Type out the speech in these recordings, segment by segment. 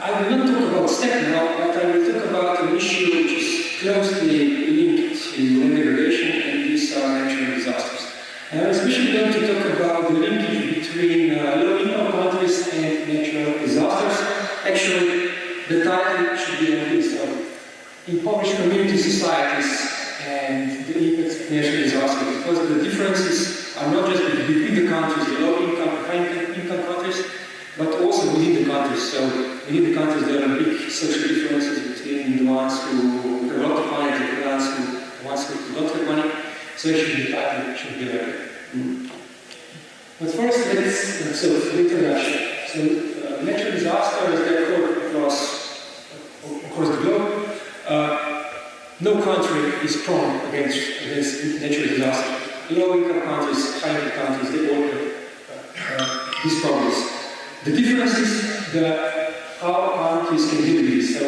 I will not talk about step now, but I will talk about an issue which is closely linked to land degradation, and these are natural disasters. And I'm especially going to talk about the linkage between low-income countries and natural disasters. Actually, the title should be like this: impoverished community societies and the impacts of natural disasters, because the differences are not just between the countries, the low-income and high-income countries, but also within the countries. So within the countries there are big social differences between the ones who have a lot of money and the ones who don't have money. So actually the title should be like that. But first, so the introduction. So natural disasters, they occur across the globe. No country is prone against natural disaster. Low-income countries, high-income countries, they all have these problems. The difference is how countries can deal with this. So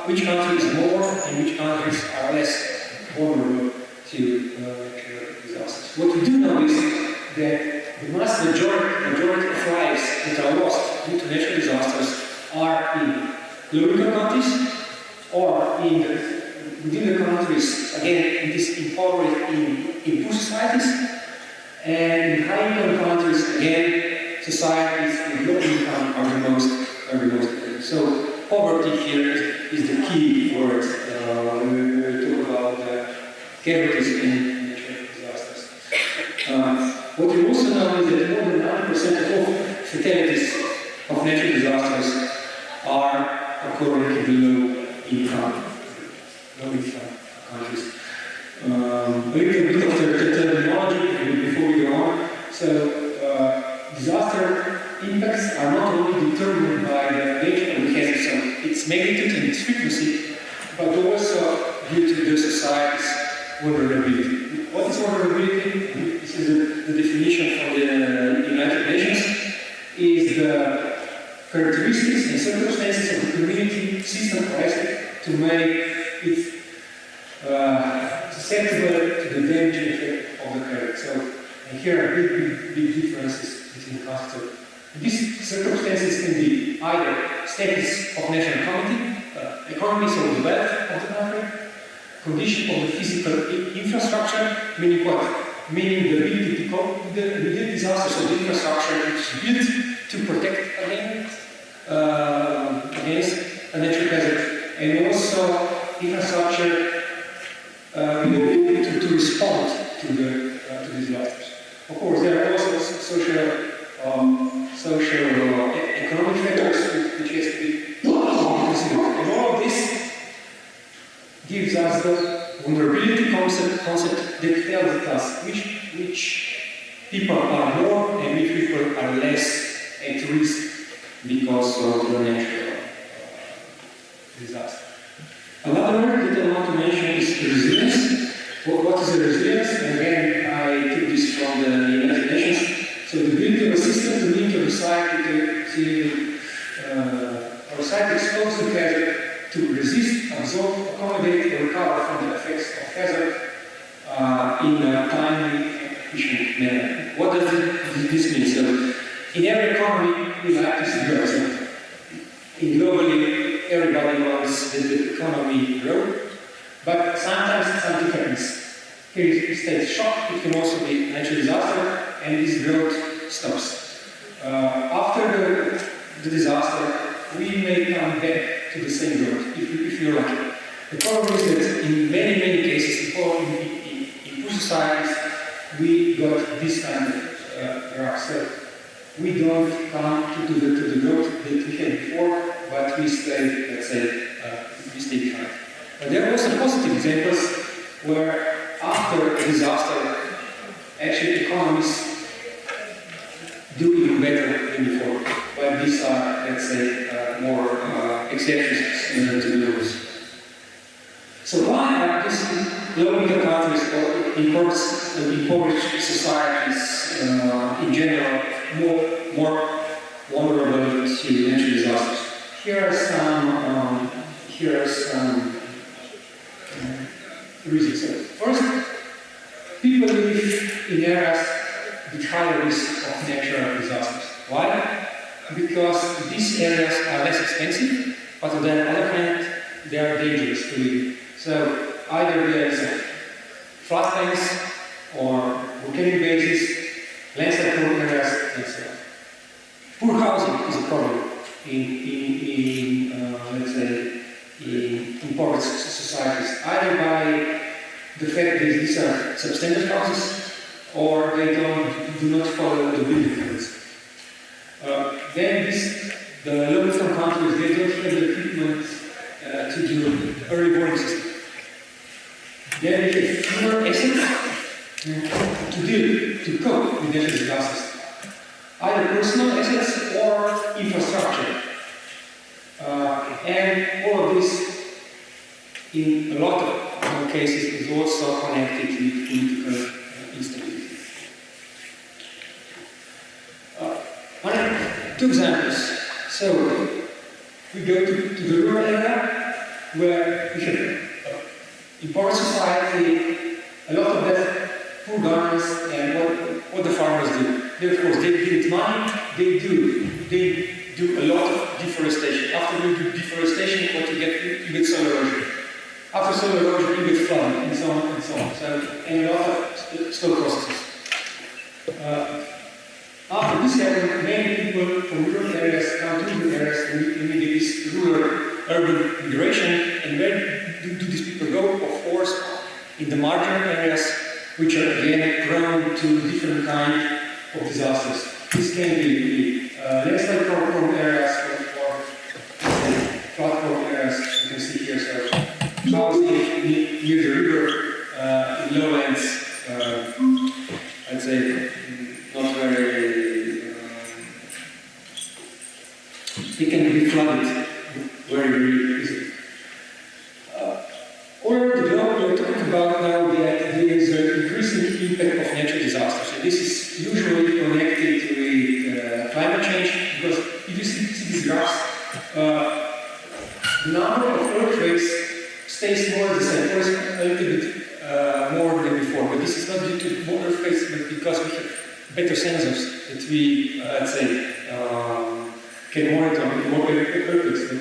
which country is more and which countries are less vulnerable to natural disasters. What we do know is that the vast majority of lives that are lost due to natural disasters are in low-income countries or within the countries, again, in these impoverished, in poor societies, and in high-income countries, again, societies with low income are the most affected. So poverty here is the key word when we talk about casualties in natural disasters. What we also know is that more than 90% of all fatalities of natural disasters are occurring in the low-income countries. A little bit of the terminology before we go on. So disaster impacts are not only determined by the nature of the hazard, so its magnitude and its frequency, but also due to the society's vulnerability. What is vulnerability? This is the definition from the United Nations, is the characteristics and circumstances of the community system or asset to make it susceptible to the damaging effect of the current. So, and here are big differences between the concepts. These circumstances can be either status of national economy, so the wealth of the country, condition of the physical infrastructure, meaning what? Meaning the ability to cope with the disaster, so the infrastructure is built to protect against a natural hazard, and also infrastructure to respond to disasters. Of course, there are also social economic factors which has to be considered. And all of this gives us the vulnerability concept that tells us which people are more and which people are less at risk because of the natural disaster. Another word that I want to mention is resilience. What is resilience? Again, I took this from the United Nations. So the ability of a system to link a society exposed to hazard to resist, absorb, accommodate, or recover from the effects of hazard in a timely and efficient manner. What does this mean? So in every economy, we like to see growth. Globally, everybody wants that the economy grow, but sometimes something happens. Here it stays shock, it can also be a natural disaster, and this growth stops. After the disaster, we may come back to the same growth, if you're lucky. The problem is that in many cases, in poor societies, we got this kind of graph. So we don't come to the growth that we had before, but we stay, let's say, we stay behind. But there are also positive examples where after a disaster, actually economies do even better than before. But these are, let's say, more exceptions to the rules. So why are these low-income countries or impoverished societies in general more vulnerable to natural disasters? Here are some reasons. So first, people live in areas with higher risk of natural disasters. Why? because these areas are less expensive, but on the other hand, they are dangerous to live. So either there is a flatlands or volcanic bases, landslide prone areas, and so on. Poor housing is a problem in let's say, in impoverished societies, either by the fact that these are substandard houses or they do not follow the building codes. Then the low-income countries, they don't have the equipment to do early warning system. Then they have fewer assets to cope with natural disasters. Either personal assets or infrastructure. And all of this, in a lot of cases, is also connected with political instability. Two examples. So, we go to the rural area, where we have in poor society, a lot of that poor gardeners, and what the farmers do. They, of course, they give it money, they do a lot of deforestation. After you do deforestation, what you get soil erosion. After soil erosion, you get flooding, and so on and so on. So, and a lot of slow processes. After this happened, many people from rural areas come to rural areas, and we need this rural-urban migration. And where do these people go? Of course, in the marginal areas, which are again prone to different kinds of disasters. This can be landslide prone areas or flood prone areas. You can see here, so housing near the river, in lowlands, I'd say not very. It can be flooded very easily. All over the globe, we're talking about now that there is an increasing impact of natural disasters. And this is usually connected with climate change, because if you see these graphs, the number of earthquakes stays more or the same, or a little bit more than before. But this is not due to more earthquakes, but because we have better sensors that we, let's say, can monitor more earthquakes. But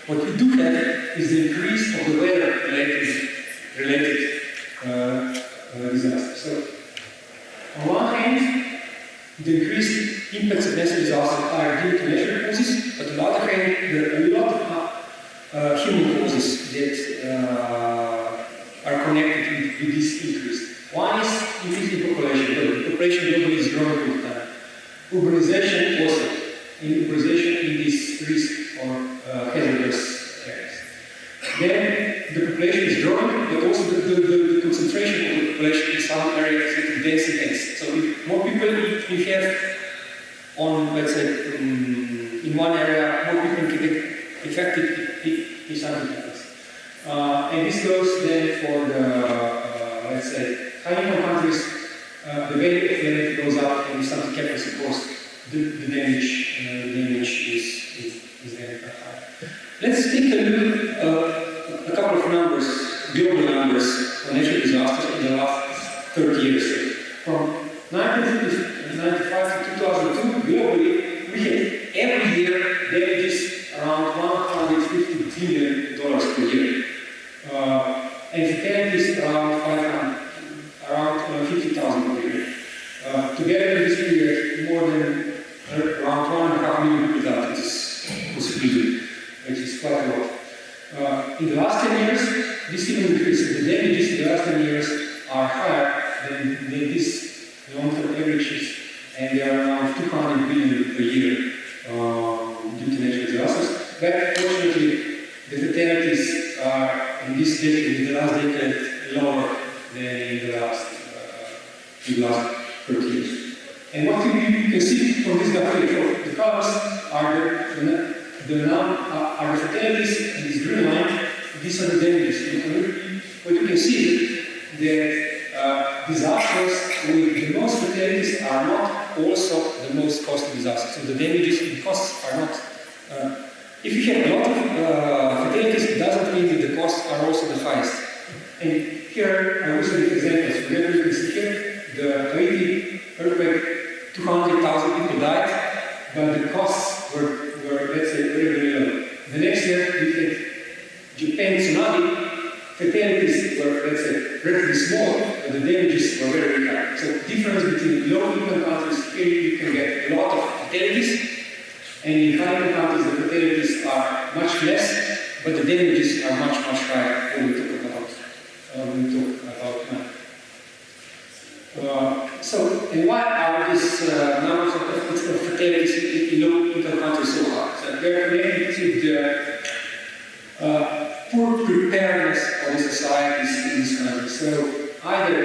what we do have is the increase of the weather-related disasters. So, on one hand, the increased impacts of natural disasters are due to natural causes, but on the other hand, there are a lot of human causes that are connected with this increase. One is increasing population. The population globally is growing all the time. Urbanization also. Urbanization in this risk or hazardous areas. Then the population is growing, but also the concentration of the population in some areas is dense and dense. So if more people we have on, let's say, in one area, more people can get affected in some areas. And this goes then for the, let's say, high-income countries, the value of land goes up, and if something happens, of course, the damage is very high. Let's take a look a couple of numbers, global numbers for natural disasters in the last 30 years. From 1995 to 2002, globally, we had every year damages around $150 billion per year. And fatalities around 50,000 per year. Together in this period, more than around 1.5 million people died. This possibility, which is quite a lot. In the last 10 years, this even increased. The damages in the last 10 years are higher than these long-term averages, and they are around 200 billion per year due to natural disasters. But fortunately, the fatalities are in this decade, in the last decade, lower than in the last 30 years. And what you can see from this graph, the colors are the fatalities, and this green line, these are the damages. What you can see that disasters with the most fatalities are not also the most costly disasters. So the damages and costs are not. If you have a lot of fatalities, it doesn't mean that the costs are also the highest. And here I also give examples. You can see here the Haiti earthquake, 200,000 people died, but small, but the damages were very high. So the difference between low-income countries, here you can get a lot of fatalities, and in high-income countries, the fatalities are much less, but the damages are much, much higher when we talk about now. And why are these numbers of fatalities in low-income countries so high? So they're connected to the poor preparedness of the societies in these countries. So either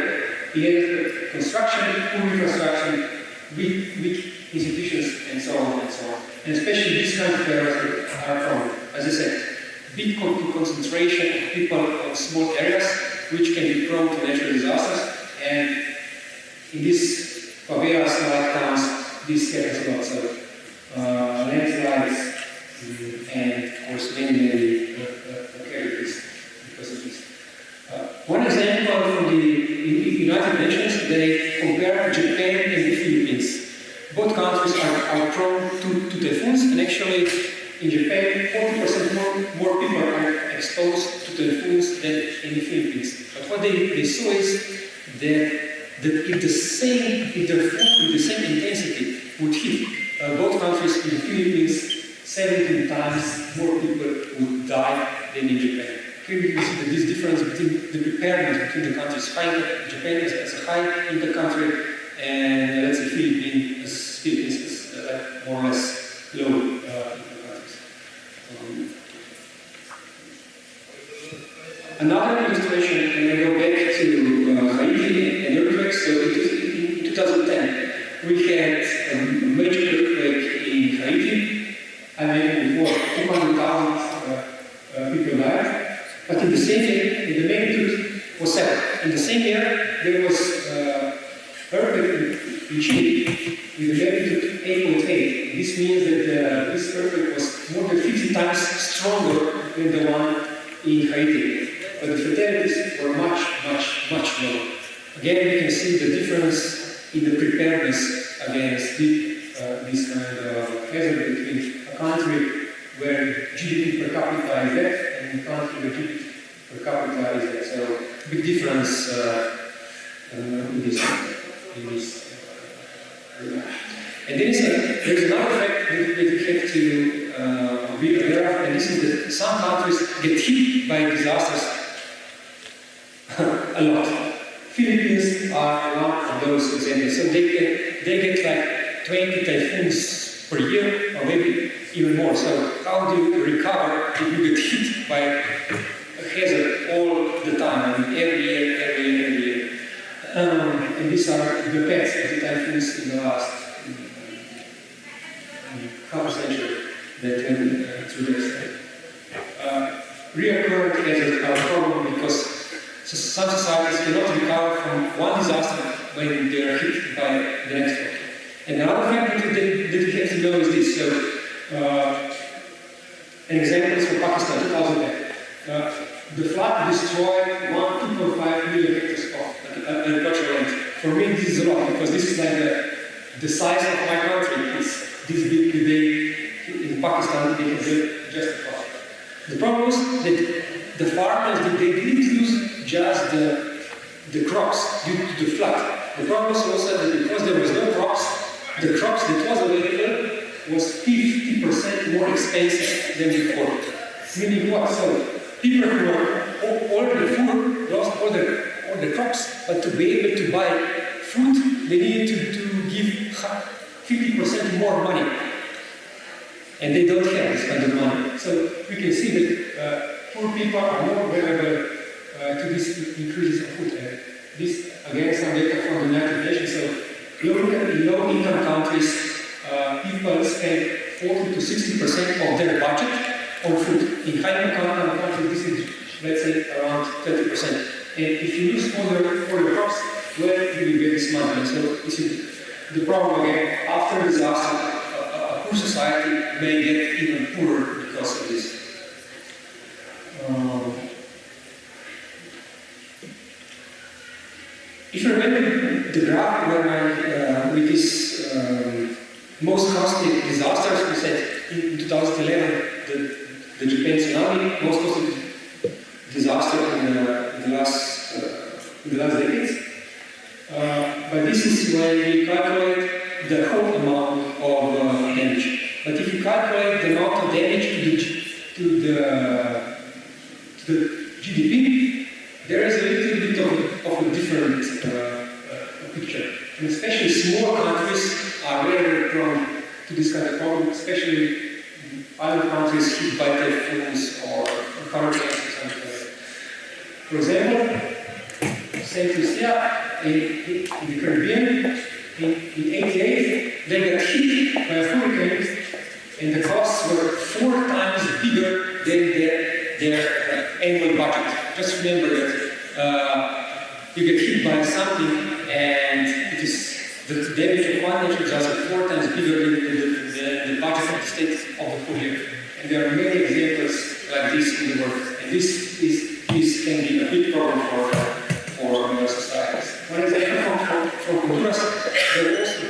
illegal construction, poor infrastructure, weak institutions, and so on and so on. And especially these kinds of areas are from, as I said, big concentration of people on small areas, which can be prone to natural disasters. And in these favelas-like towns, this happens a lot. So landslides and, of course, many characters because of this. One example from the United Nations, they compare Japan and the Philippines. Both countries are prone to typhoons, and actually in Japan, 40% more people are exposed to typhoons than in the Philippines. But what they saw is that if the typhoon with the same intensity would hit both countries, in the Philippines, 17 times more people would die than in Japan. Here you see that this difference between the preparedness between the countries. Japan is a high-income country, and let's say Philippines is more or less low-income countries. Another illustration, and I go back to Haiti and earthquakes. So in 2010, we had a major earthquake in Haiti. I mentioned before, 200,000 people died. But in the same year, the magnitude was 7. In the same year, there was earthquake in Chile with a magnitude 8.8. This means that this earthquake was more than 50 times stronger than the one in Haiti. But the fatalities were much lower. Again, you can see the difference in the preparedness against this kind of hazard between a country where GDP per capita is that and a country where GDP per capita is that. So, big difference in this. And there's another fact that you have to be aware of, and this is that some countries get hit by disasters a lot. Philippines are one of those examples. So they get like 20 typhoons per year, or maybe even more. So how do you recover if you get hit by a hazard all the time? I mean, every year. And these are the effects of the typhoons in the last half a century that went through this. Reoccurring hazards are a problem because some societies cannot recover from one disaster when they are hit by the next one. And another fact that you have to know is this. So, an example is from Pakistan, 2010. The flood destroyed 2.5 million hectares of agricultural land. For me, this is a lot because this is like the size of my country. It's this big today in Pakistan. They can justify. The problem was that the farmers they didn't lose just the crops due to the flood. The problem was also that because there was no crops, the crops that was available was 50% more expensive than before. Meaning what? So people who were already poor lost all the crops, but to be able to buy food, they needed to give 50% more money. And they don't have this kind of money. So we can see that poor people are more vulnerable to these increases of food. This, again, some data from the United Nations. So in low-income countries, people spend 40 to 60% of their budget on food. In high-income countries, this is, let's say, around 30%. And if you lose all the crops, where do you get this money? And so this is the problem again. After disaster, a poor society may get even poorer because of this. If you remember the graph where with this most costly disasters, we said in 2011 the Japan tsunami, most costly disaster in the the last decades. But this is when we calculate the whole amount of damage. But if you calculate the amount of damage to the GDP, there is a little bit of a different picture. And especially small countries are very prone to this kind of problem, especially other countries hit by typhoons or hurricanes or something like that. For example, St. Lucia in the Caribbean, in 88, they got hit by a hurricane, and the costs were 4 times bigger than their annual budget. Just remember that you get hit by something, and it is the damage of one natural disaster 4 times bigger than the budget of the state of the whole year. And there are many examples like this in the world. And this can be a big problem for societies. One example from Honduras, they were also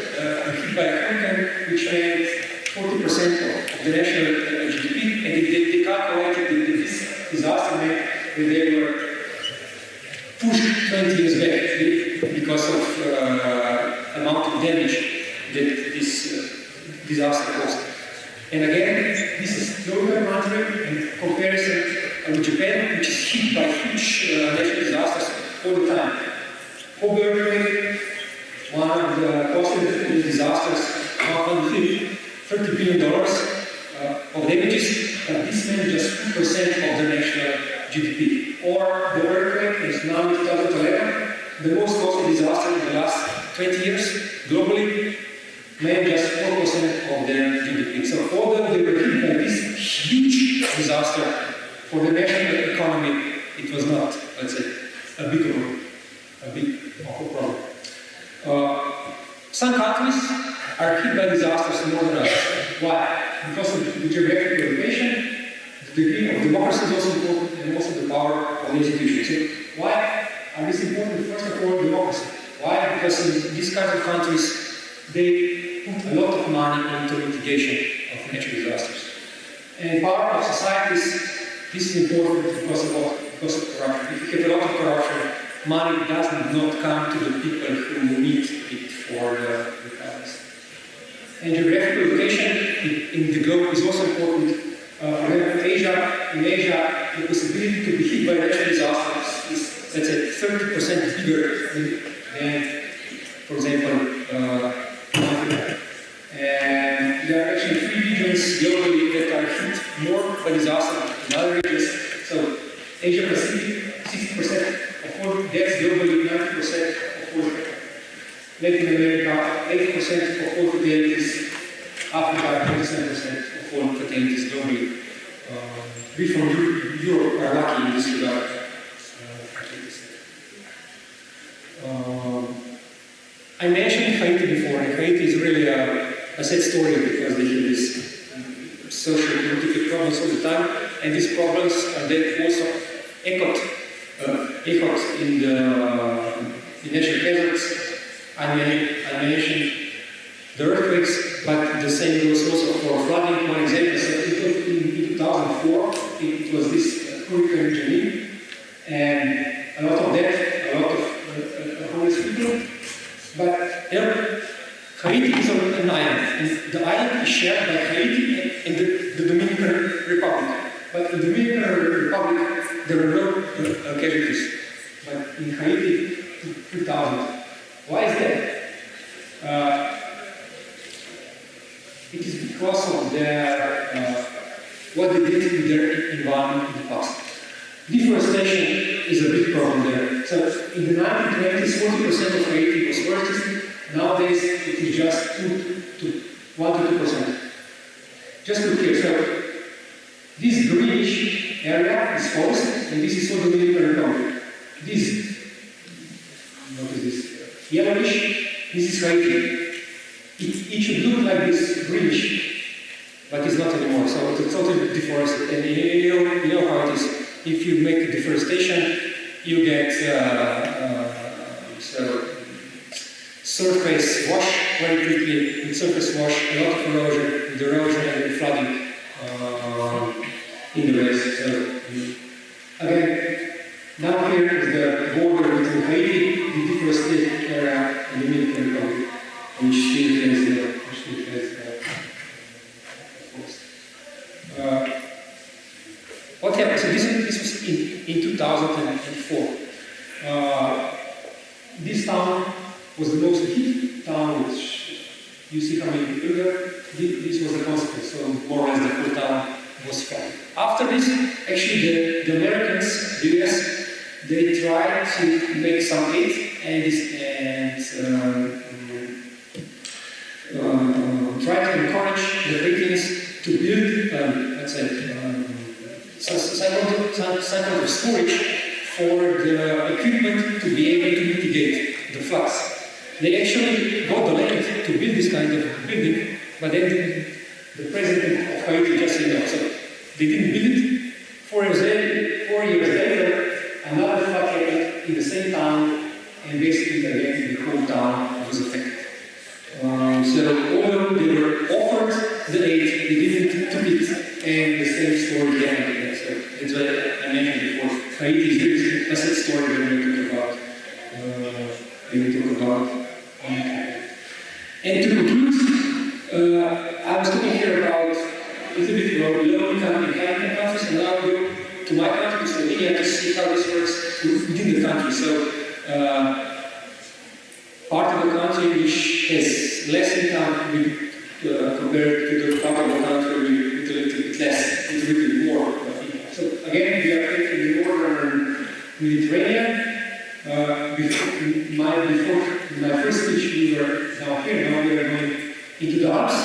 hit by a hurricane, which made 40% of the national GDP, and they calculated that this disaster made when they were pushed 20 years back because of amount of damage that this disaster caused. And again, this is local country in comparison with Japan, which is hit by huge natural disasters all the time. Kobe, one of the costly disasters, $130 billion of damages, but this meant just 2% of the national GDP. Or the earthquake is now in 2011, the most costly disaster in the last 20 years globally, made just 4% of their GDP. So although they were hit by this huge disaster for the national economy, it was not, let's say, a big problem. Some countries are hit by disasters more than others. Why? Because of the geographical location, the degree of democracy is also important, and also the power of the institutions. So why are these important? First of all, democracy. Why? Because in these kinds of countries, they put a lot of money into mitigation of natural disasters. And power of societies, this is important because of corruption. If you have a lot of corruption, money does not come to the people who need it for the recoveries. And geographical location in the globe is also important. For example, in Asia, the possibility to be hit by natural disasters is, let's say, 30% bigger than, for example, Africa. And there are actually 3 regions globally that are hit more by disaster than other regions. So Asia Pacific, 60% of all deaths globally, 90% of all Latin America, 80% of all fatalities, Africa, 27% of all fatalities globally. We from Europe are lucky in this regard. I mentioned Haiti before, and Haiti is really a sad story because they have these social and political problems all the time, and these problems are then also echoed in the natural hazards. I mentioned the earthquakes, but the same goes also for flooding. One example, so in 2004, it was this hurricane Janine, and a lot of death, a lot of homeless people. But Haiti is an island, and the island is shared by Haiti and the Dominican Republic. But in the Dominican Republic, there are no casualties. But in Haiti, 2,000. Why is that? It is because of what they did with their environment in the past. Deforestation is a big problem there. So in the 1920s, 40% of Haiti was forested. Nowadays, it is just 1 to 2%. Just look here. So this greenish area is forest, and this is for the Dominican Republic. What is this? Yellowish, this is Haiti. It should look like this, greenish, but it's not anymore. So it's totally deforested. And you know how it is. If you make a deforestation, you get surface wash very quickly. With surface wash, a lot of erosion, with erosion and flooding in the west. So again, now here is the border between Haiti what happened? So this was in 2004. This town was the most hit town, which you see how many people there. This was the consequence, so more or less the whole town was flooded. After this, actually the Americans, the US, they tried to make some aid and try to encourage the Philippines to build, let's say, some kind of storage for the equipment to be able to mitigate the floods. They actually got the land to build this kind of building, but then the president of Haiti just said no. So they didn't build it. 4 years later, another flood happened in the same town, and basically again the whole town was affected. So although they were offered the aid, they didn't take it, and the same story happened. So that's what I mentioned before. Haiti is a sad story when we talk about. And to conclude, I was talking here about a little bit about low-income and high-income countries, and now I go to my country, to Slovenia, to see how this works within the country. So, part of the country which has less income compared to the part of the country with a little bit less, with a little bit more income. So again, we are taking the northern Mediterranean. Before my first speech, we were now here. Now we are going into the Alps.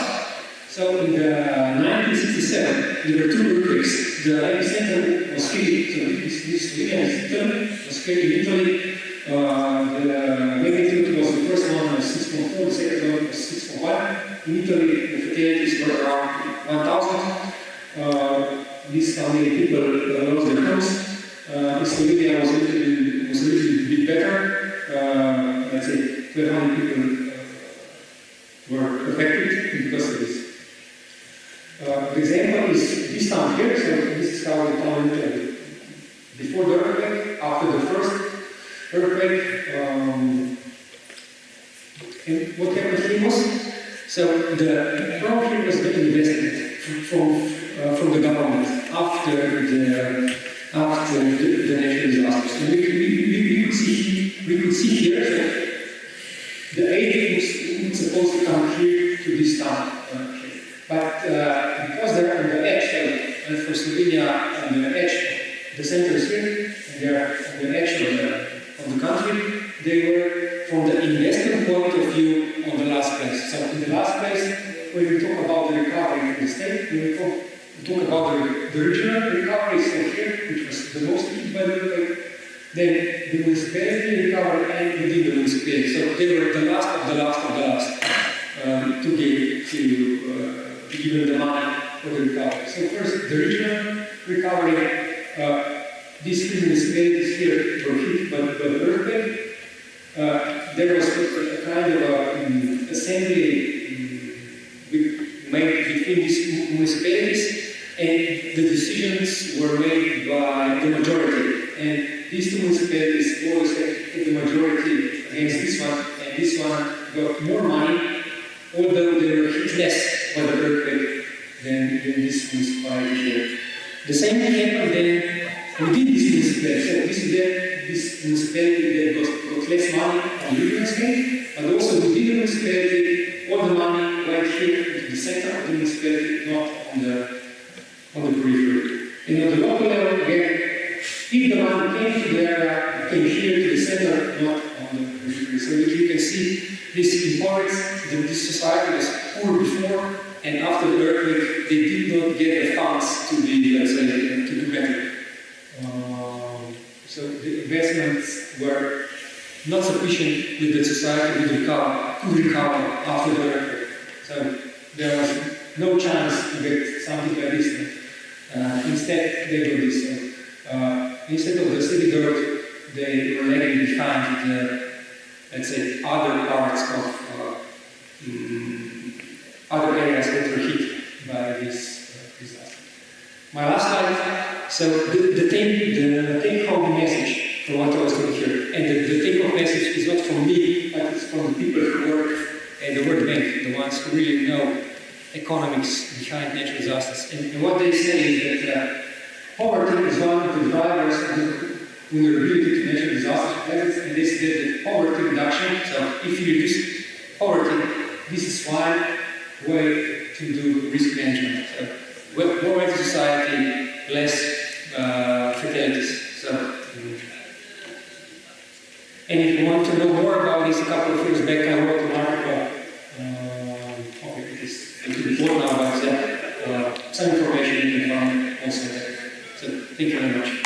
So in the 1967, there were 2 earthquakes. The epicenter was here. So this Slovenian was here in Italy. The magnitude was the first one was 6.4, the second one was 6.1. In Italy, the fatalities were around 1,000. This how many people lost their homes. In Slovenia was a little bit better. Let's say 1,200 people were affected because of this. The example is this town here. So this is how the town looked before the earthquake, after the first earthquake, and what happened here was, so the problem here was the investment from the government after the natural disasters. And we could see here that the aid was supposed to come here to this town. But because they're on the edge, and for Slovenia on the edge, the center is here, and they're on the edge of the country, they were, from the investment point of view, on the last place. So in the last place, when we talk about the recovery from the state, we talk about the regional recovery, so here, which was the most hit by the earthquake, then the municipality recovered and within the municipality. So they were the last of the last of the last to give them the money for the recovery. So first, the regional recovery. These 3 municipalities here were hit by the earthquake. There was a kind of assembly made between these municipalities, and the decisions were made by the majority. And these 2 municipalities always had the majority against this one, and this one got more money, although they were hit less by the earthquake than this municipality here. The same thing happened then within this municipality. So this municipality that got less money on the regional scale, but also within the municipality, all the money went here into the center of the municipality, not on the periphery. And on the local level, again, if the money came to the area, it came here to the center, not on the periphery. So you can see this importance that this society was poor before, and after the earthquake, they did not get the funds to be, let's say, to do better. So the investments were not sufficient with the society to recover after the earthquake. So there was no chance to get something like this. Instead, they did this. Instead of the city dirt, they were lagging behind the, let's say, other parts of other areas that were hit by this disaster. My last slide. So the take-home message from what I was talking here, and the take-home message is not from me, but it's from the people who work at the World Bank, the ones who really know economics behind natural disasters. And what they say is that poverty is one of the drivers of the vulnerability to natural disasters, and they said that poverty reduction, so if you reduce poverty, this is one way to do risk management. So, more wealthy society, less fatalities. So, and if you want to know more about this, a couple of years back I wrote an article, it is a little bit long now, but some information you can find also there. So thank you very much.